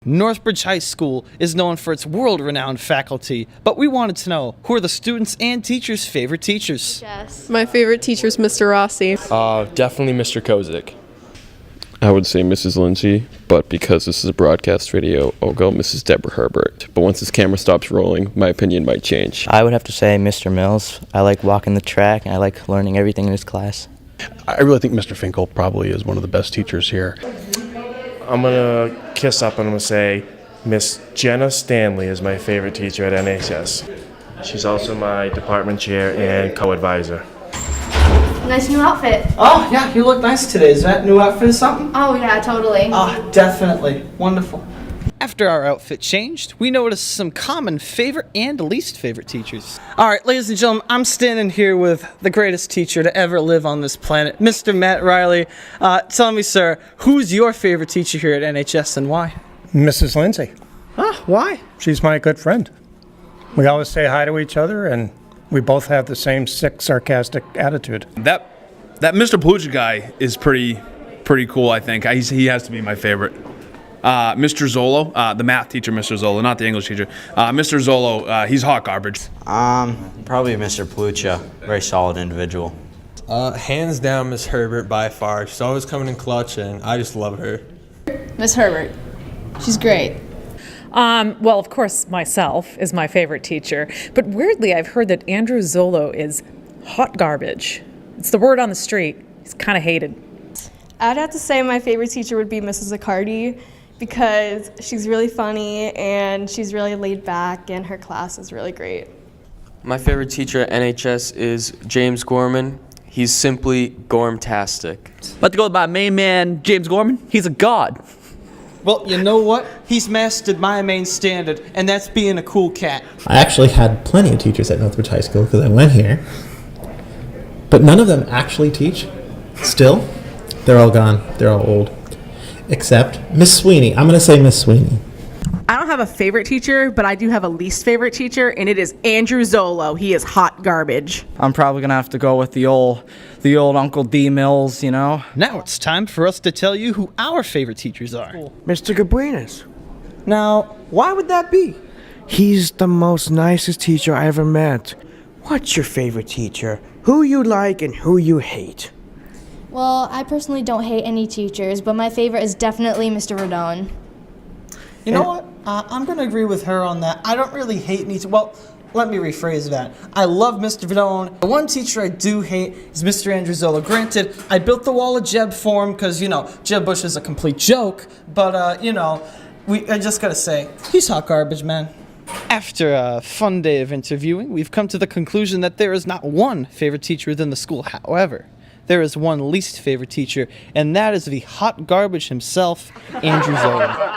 Northbridge High School is known for its world-renowned faculty, but we wanted to know, who are the students' and teachers' favorite teachers? Yes. My favorite teacher is Mr. Rossi. Definitely Mr. Kozik. I would say Mrs. Lindsay, but because this is a broadcast video, I'll go Mrs. Deborah Herbert. But once this camera stops rolling, my opinion might change. I would have to say Mr. Mills. I like walking the track, and I like learning everything in his class. I really think Mr. Finkel probably is one of the best teachers here. I'm going to kiss up and I'm going to say Miss Jenna Stanley is my favorite teacher at NHS. She's also my department chair and co-advisor. Nice new outfit. Oh, yeah, you look nice today. Is that new outfit or something? Oh, yeah, totally. Oh, definitely. Wonderful. After our outfit changed, we noticed some common favorite and least favorite teachers. All right, ladies and gentlemen, I'm standing here with the greatest teacher to ever live on this planet, Mr. Matt Riley. Tell me, sir, who's your favorite teacher here at NHS and why? Mrs. Lindsay. Why? She's my good friend. We always say hi to each other, and we both have the same sick, sarcastic attitude. That Mr. Palucha guy is pretty cool, I think. He has to be my favorite. Mr. Zolo, the math teacher, Mr. Zolo, not the English teacher. Mr. Zolo, he's hot garbage. Probably Mr. Palucha. Very solid individual. Hands down, Miss Herbert by far. She's always coming in clutch, and I just love her. Miss Herbert. She's great. Well, of course, myself is my favorite teacher. But weirdly, I've heard that Andrew Zolo is hot garbage. It's the word on the street. He's kind of hated. I'd have to say my favorite teacher would be Mrs. Accardi because she's really funny and she's really laid back and her class is really great. My favorite teacher at NHS is James Gorman. He's simply gormtastic. About to go with my main man, James Gorman. He's a god. Well, you know what? He's mastered my main standard, and that's being a cool cat. I actually had plenty of teachers at Northbridge High School because I went here, but none of them actually teach. Still, they're all gone. They're all old. Except Miss Sweeney. I'm going to say Miss Sweeney. I don't have a favorite teacher, but I do have a least favorite teacher, and it is Andrew Zolo. He is hot garbage. I'm probably gonna have to go with the old Uncle D Mills, you know. Now it's time for us to tell you who our favorite teachers are. Mr. Cabrinas. Now, why would that be? He's the most nicest teacher I ever met. What's your favorite teacher? Who you like and who you hate? Well, I personally don't hate any teachers, but my favorite is definitely Mr. Rodon. You know what? I'm going to agree with her on that. I don't really hate any teacher. Well, let me rephrase that. I love Mr. Vidone. The one teacher I do hate is Mr. Andrew Zola. Granted, I built the wall of Jeb for him because, Jeb Bush is a complete joke. But, I just got to say, he's hot garbage, man. After a fun day of interviewing, we've come to the conclusion that there is not one favorite teacher within the school. However, there is one least favorite teacher, and that is the hot garbage himself, Andrew Zola.